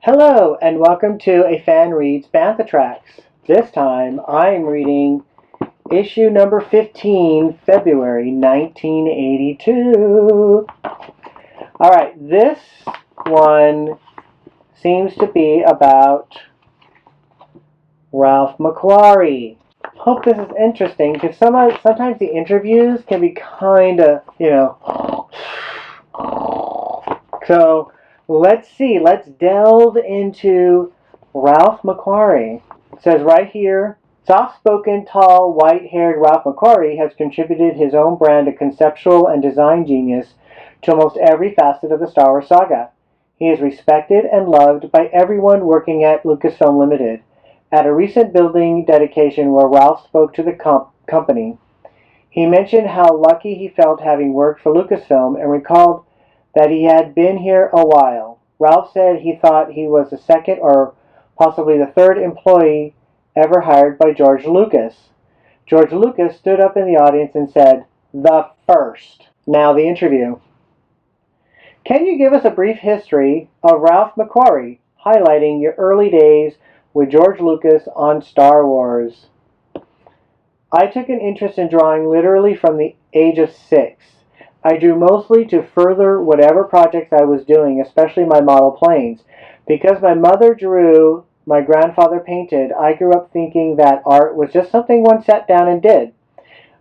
Hello and welcome to A Fan Reads Bantha Tracks. This time I'm reading issue number 15, February 1982. Alright, this one seems to be about Ralph McQuarrie. Hope this is interesting because sometimes the interviews can be kind of, So let's see. Let's delve into Ralph McQuarrie. It says right here, soft-spoken, tall, white-haired Ralph McQuarrie has contributed his own brand of conceptual and design genius to almost every facet of the Star Wars saga. He is respected and loved by everyone working at Lucasfilm Limited. At a recent building dedication where Ralph spoke to the company, he mentioned how lucky he felt having worked for Lucasfilm and recalled that he had been here a while. Ralph said he thought he was the second or possibly the third employee ever hired by George Lucas. George Lucas stood up in the audience and said, "The first." Now the interview. Can you give us a brief history of Ralph McQuarrie, highlighting your early days with George Lucas on Star Wars? I took an interest in drawing literally from the age of 6. I drew mostly to further whatever projects I was doing, especially my model planes. Because my mother drew, my grandfather painted, I grew up thinking that art was just something one sat down and did.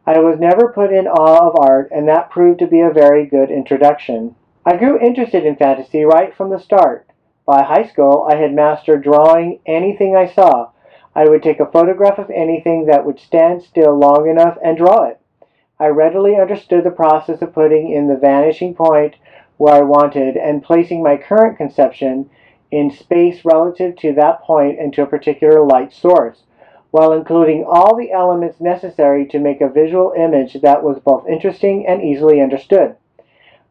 I was never put in awe of art, and that proved to be a very good introduction. I grew interested in fantasy right from the start. By high school, I had mastered drawing anything I saw. I would take a photograph of anything that would stand still long enough and draw it. I readily understood the process of putting in the vanishing point where I wanted and placing my current conception in space relative to that point and to a particular light source, while including all the elements necessary to make a visual image that was both interesting and easily understood.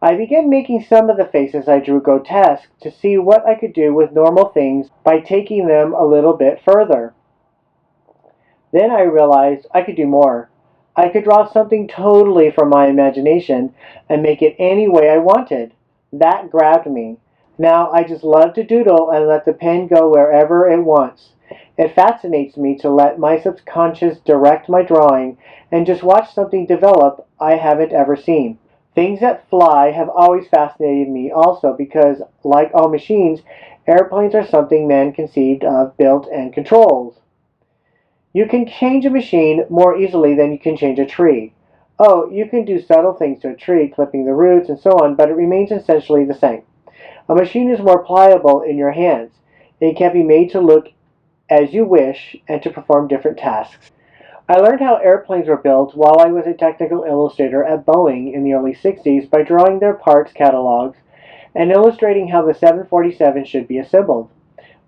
I began making some of the faces I drew grotesque to see what I could do with normal things by taking them a little bit further. Then I realized I could do more. I could draw something totally from my imagination and make it any way I wanted. That grabbed me. Now I just love to doodle and let the pen go wherever it wants. It fascinates me to let my subconscious direct my drawing and just watch something develop I haven't ever seen. Things that fly have always fascinated me also because, like all machines, airplanes are something man conceived of, built, and controls. You can change a machine more easily than you can change a tree. Oh, you can do subtle things to a tree, clipping the roots and so on, but it remains essentially the same. A machine is more pliable in your hands. It can be made to look as you wish and to perform different tasks. I learned how airplanes were built while I was a technical illustrator at Boeing in the early 60s by drawing their parts catalogs and illustrating how the 747 should be assembled.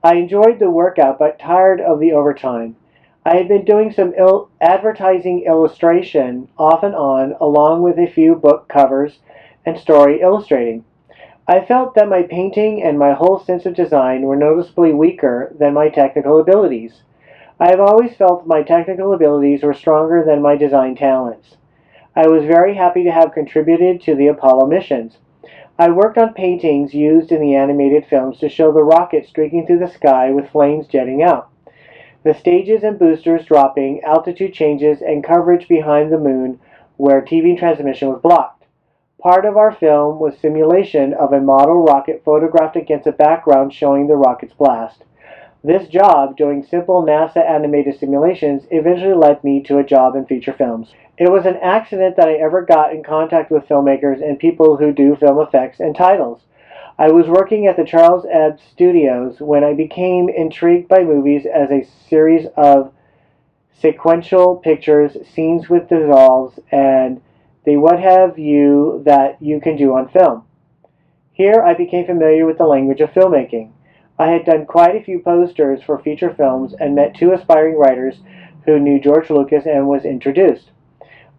I enjoyed the workout but tired of the overtime. I had been doing some advertising illustration off and on, along with a few book covers and story illustrating. I felt that my painting and my whole sense of design were noticeably weaker than my technical abilities. I have always felt my technical abilities were stronger than my design talents. I was very happy to have contributed to the Apollo missions. I worked on paintings used in the animated films to show the rocket streaking through the sky with flames jetting out, the stages and boosters dropping, altitude changes, and coverage behind the moon where TV transmission was blocked. Part of our film was simulation of a model rocket photographed against a background showing the rocket's blast. This job, doing simple NASA animated simulations, eventually led me to a job in feature films. It was an accident that I ever got in contact with filmmakers and people who do film effects and titles. I was working at the Charles Ebb Studios when I became intrigued by movies as a series of sequential pictures, scenes with dissolves, and the what have you that you can do on film. Here I became familiar with the language of filmmaking. I had done quite a few posters for feature films and met 2 aspiring writers who knew George Lucas and was introduced.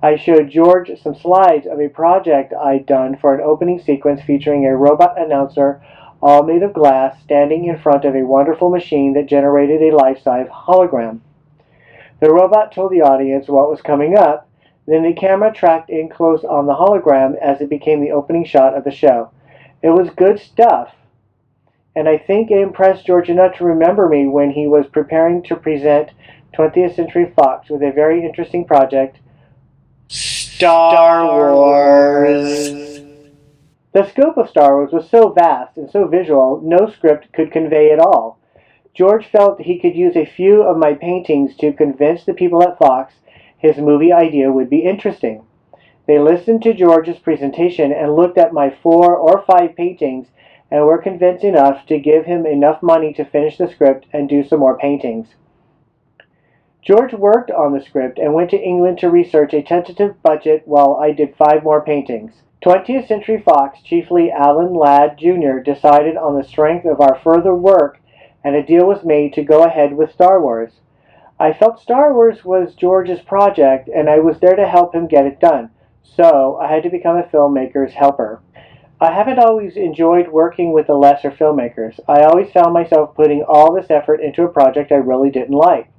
I showed George some slides of a project I'd done for an opening sequence featuring a robot announcer, all made of glass, standing in front of a wonderful machine that generated a life-size hologram. The robot told the audience what was coming up, then the camera tracked in close on the hologram as it became the opening shot of the show. It was good stuff. and I think it impressed George enough to remember me when he was preparing to present 20th Century Fox with a very interesting project, Star Wars. The scope of Star Wars was so vast and so visual, no script could convey it all. George felt he could use a few of my paintings to convince the people at Fox his movie idea would be interesting. They listened to George's presentation and looked at my 4 or 5 paintings and were convinced enough to give him enough money to finish the script and do some more paintings. George worked on the script and went to England to research a tentative budget while I did 5 more paintings. 20th Century Fox, chiefly Alan Ladd Jr., decided on the strength of our further work, and a deal was made to go ahead with Star Wars. I felt Star Wars was George's project, and I was there to help him get it done, so I had to become a filmmaker's helper. I haven't always enjoyed working with the lesser filmmakers. I always found myself putting all this effort into a project I really didn't like.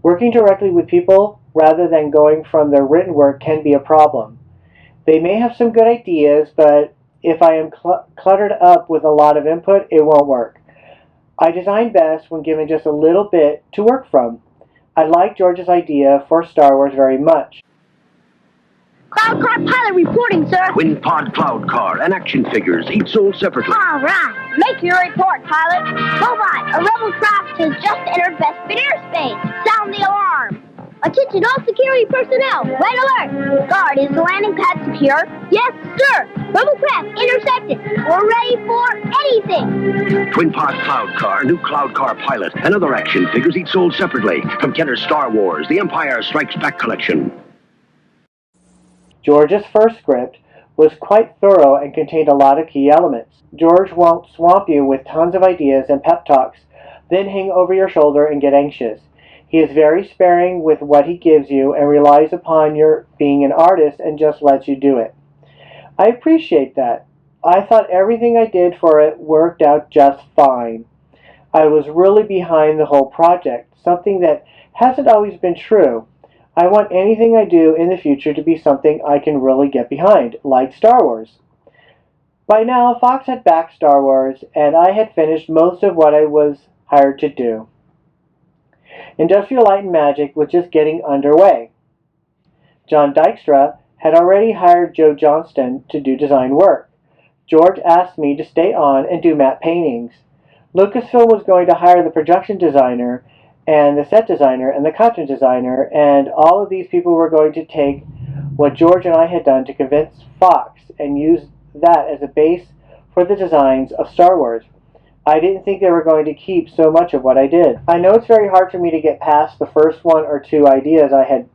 Working directly with people rather than going from their written work can be a problem. They may have some good ideas, but if I am cluttered up with a lot of input, it won't work. I design best when given just a little bit to work from. I like George's idea for Star Wars very much. Cloud Car pilot reporting, sir. Twin pod cloud car and action figures, each sold separately. All right. Make your report, pilot. Robot, a rebel craft has just entered Bespin airspace. Sound the alarm. Attention all security personnel. Red alert. Guard, is the landing pad secure? Yes, sir. Rebel craft intercepted. We're ready for anything. Twin pod cloud car, new cloud car pilot, and other action figures each sold separately from Kenner's Star Wars, The Empire Strikes Back collection. George's first script was quite thorough and contained a lot of key elements. George won't swamp you with tons of ideas and pep talks, then hang over your shoulder and get anxious. He is very sparing with what he gives you and relies upon your being an artist and just lets you do it. I appreciate that. I thought everything I did for it worked out just fine. I was really behind the whole project, something that hasn't always been true. I want anything I do in the future to be something I can really get behind, like Star Wars. By now, Fox had backed Star Wars, and I had finished most of what I was hired to do. Industrial Light and Magic was just getting underway. John Dykstra had already hired Joe Johnston to do design work. George asked me to stay on and do matte paintings. Lucasfilm was going to hire the production designer and the set designer and the costume designer, and all of these people were going to take what George and I had done to convince Fox and use that as a base for the designs of Star Wars. I didn't think they were going to keep so much of what I did. I know it's very hard for me to get past the first 1 or 2 ideas I had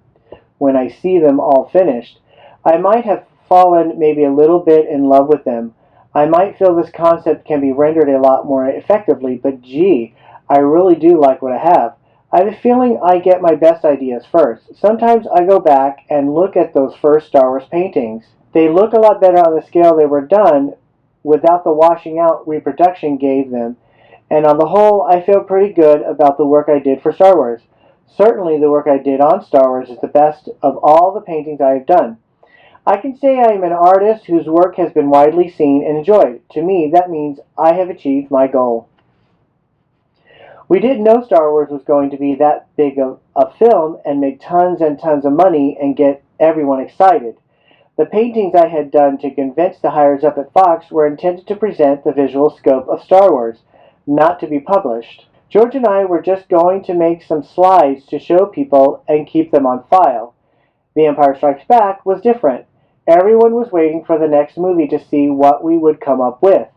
when I see them all finished. I might have fallen maybe a little bit in love with them. I might feel this concept can be rendered a lot more effectively, but gee, I really do like what I have. I have a feeling I get my best ideas first. Sometimes I go back and look at those first Star Wars paintings. They look a lot better on the scale they were done without the washing out reproduction gave them, and on the whole I feel pretty good about the work I did for Star Wars. Certainly the work I did on Star Wars is the best of all the paintings I have done. I can say I am an artist whose work has been widely seen and enjoyed. To me, that means I have achieved my goal. We didn't know Star Wars was going to be that big of a film and make tons and tons of money and get everyone excited. The paintings I had done to convince the hires up at Fox were intended to present the visual scope of Star Wars, not to be published. George and I were just going to make some slides to show people and keep them on file. The Empire Strikes Back was different. Everyone was waiting for the next movie to see what we would come up with.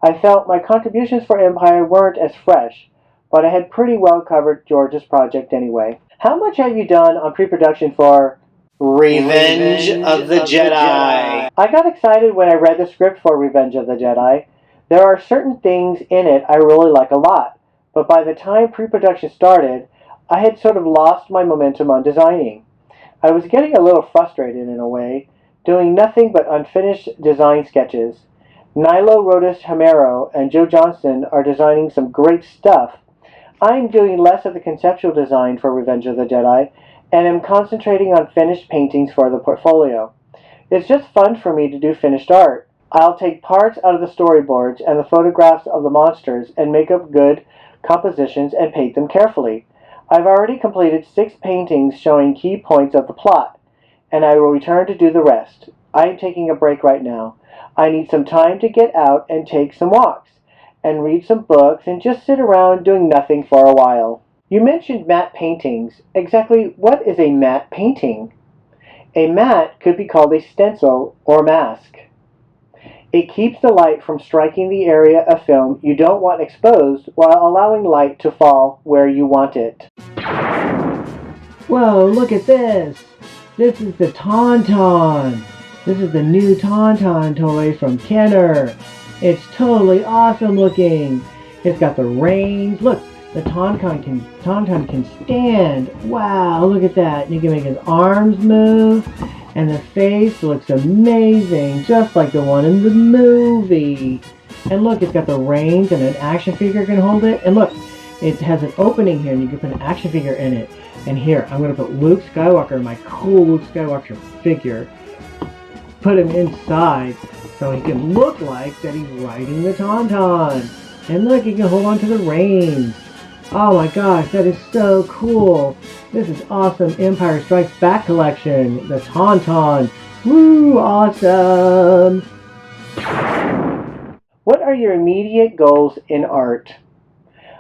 I felt my contributions for Empire weren't as fresh, but I had pretty well covered George's project anyway. How much have you done on pre-production for Revenge of the Jedi? I got excited when I read the script for Revenge of the Jedi. There are certain things in it I really like a lot, but by the time pre-production started, I had sort of lost my momentum on designing. I was getting a little frustrated in a way, doing nothing but unfinished design sketches. Nilo Rodis Hamero and Joe Johnston are designing some great stuff. I'm doing less of the conceptual design for Revenge of the Jedi, and am concentrating on finished paintings for the portfolio. It's just fun for me to do finished art. I'll take parts out of the storyboards and the photographs of the monsters and make up good compositions and paint them carefully. I've already completed 6 paintings showing key points of the plot, and I will return to do the rest. I am taking a break right now. I need some time to get out and take some walks, and read some books, and just sit around doing nothing for a while. You mentioned matte paintings. Exactly what is a matte painting? A matte could be called a stencil or mask. It keeps the light from striking the area of film you don't want exposed while allowing light to fall where you want it. Whoa, look at this! This is the Tauntaun! This is the new Tauntaun toy from Kenner. It's totally awesome looking! It's got the reins. Look, the Tauntaun can stand. Wow, look at that. You can make his arms move. And the face looks amazing, just like the one in the movie. And look, it's got the reins and an action figure can hold it. And look, it has an opening here and you can put an action figure in it. And here, I'm going to put Luke Skywalker, my cool Luke Skywalker figure. Put him inside so he can look like that he's riding the Tauntaun. And look, he can hold on to the reins. Oh my gosh, that is so cool. This is awesome Empire Strikes Back collection. The Tauntaun. Woo, awesome. What are your immediate goals in art?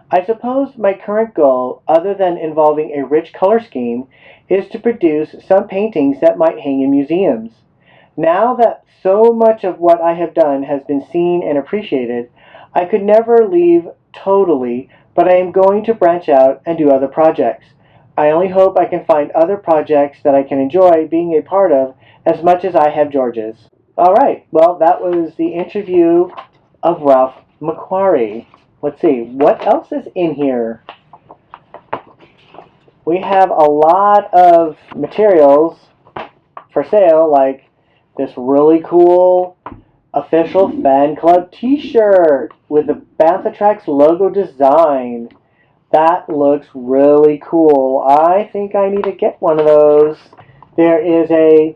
I suppose my current goal, other than involving a rich color scheme, is to produce some paintings that might hang in museums. Now that so much of what I have done has been seen and appreciated, I could never leave totally, but I am going to branch out and do other projects. I only hope I can find other projects that I can enjoy being a part of as much as I have George's. Alright, well that was the interview of Ralph McQuarrie. Let's see, what else is in here? We have a lot of materials for sale, like this really cool official fan club t-shirt with the Bantha Tracks logo design. That looks really cool. I think I need to get one of those. There is a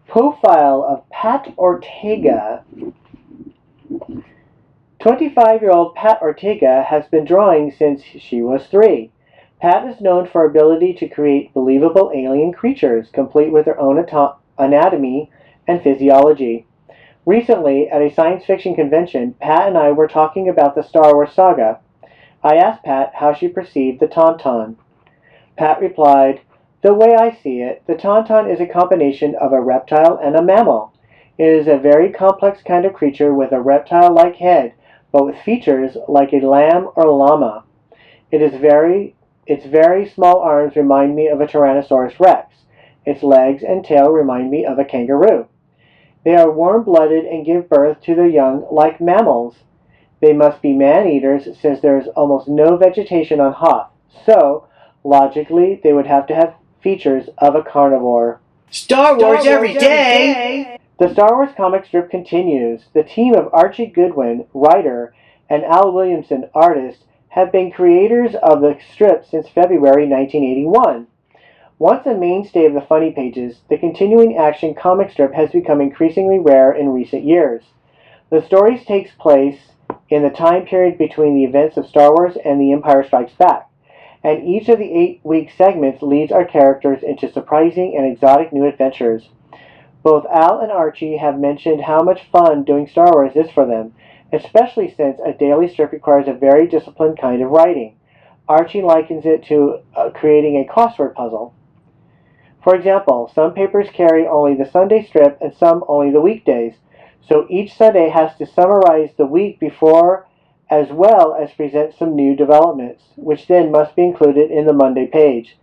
profile of Pat Ortega. 25-year-old Pat Ortega has been drawing since she was 3. Pat is known for her ability to create believable alien creatures, complete with their own anatomy and physiology. Recently, at a science fiction convention, Pat and I were talking about the Star Wars saga. I asked Pat how she perceived the Tauntaun. Pat replied, "The way I see it, the Tauntaun is a combination of a reptile and a mammal. It is a very complex kind of creature with a reptile-like head, but with features like a lamb or llama. Its very small arms remind me of a Tyrannosaurus rex. Its legs and tail remind me of a kangaroo. They are warm-blooded and give birth to their young like mammals. They must be man-eaters since there is almost no vegetation on Hoth, so, logically, they would have to have features of a carnivore." Star Wars every day! The Star Wars comic strip continues. The team of Archie Goodwin, writer, and Al Williamson, artist, have been creators of the strip since February 1981. Once a mainstay of the funny pages, the continuing action comic strip has become increasingly rare in recent years. The stories takes place in the time period between the events of Star Wars and The Empire Strikes Back, and each of the 8-week segments leads our characters into surprising and exotic new adventures. Both Al and Archie have mentioned how much fun doing Star Wars is for them, especially since a daily strip requires a very disciplined kind of writing. Archie likens it to creating a crossword puzzle. For example, some papers carry only the Sunday strip and some only the weekdays, so each Sunday has to summarize the week before as well as present some new developments, which then must be included in the Monday page.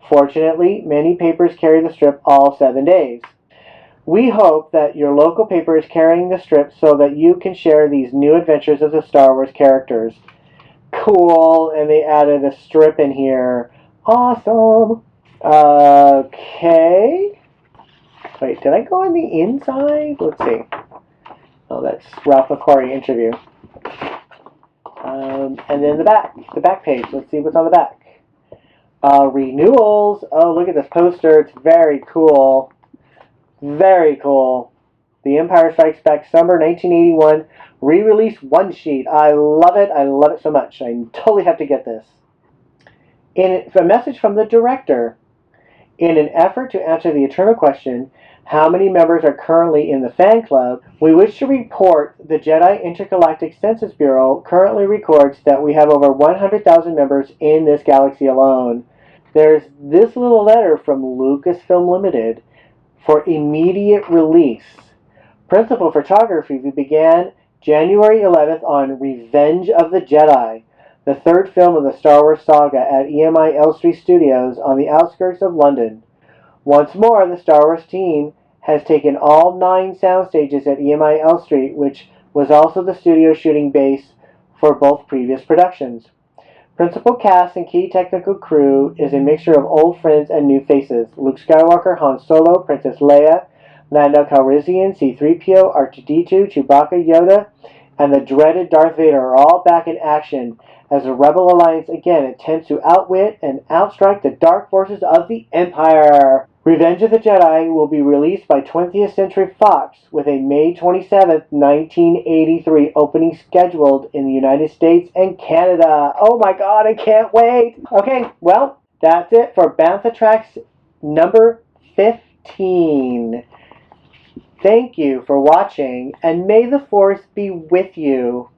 Fortunately, many papers carry the strip all 7 days. We hope that your local paper is carrying the strip so that you can share these new adventures of the Star Wars characters. Cool, and they added a strip in here. Awesome! Okay. Wait, did I go on the inside? Let's see. Oh, that's Ralph McQuarrie interview. And then the back page. Let's see what's on the back. Renewals. Oh, look at this poster. It's very cool. Very cool. The Empire Strikes Back Summer 1981 re-release one sheet. I love it. I love it so much. I totally have to get this. A message from the director. In an effort to answer the eternal question, how many members are currently in the fan club, we wish to report the Jedi Intergalactic Census Bureau currently records that we have over 100,000 members in this galaxy alone. There's this little letter from Lucasfilm Limited for immediate release. Principal photography began January 11th on Revenge of the Jedi, the third film of the Star Wars saga at EMI Elstree Studios on the outskirts of London. Once more, the Star Wars team has taken all 9 sound stages at EMI Elstree, which was also the studio shooting base for both previous productions. Principal cast and key technical crew is a mixture of old friends and new faces. Luke Skywalker, Han Solo, Princess Leia, Lando Calrissian, C-3PO, R2-D2, Chewbacca, Yoda, and the dreaded Darth Vader are all back in action as the Rebel Alliance again attempts to outwit and outstrike the dark forces of the Empire. Revenge of the Jedi will be released by 20th Century Fox with a May 27, 1983 opening scheduled in the United States and Canada. Oh my god, I can't wait! Okay, well, that's it for Bantha Tracks number 15. Thank you for watching, and may the Force be with you.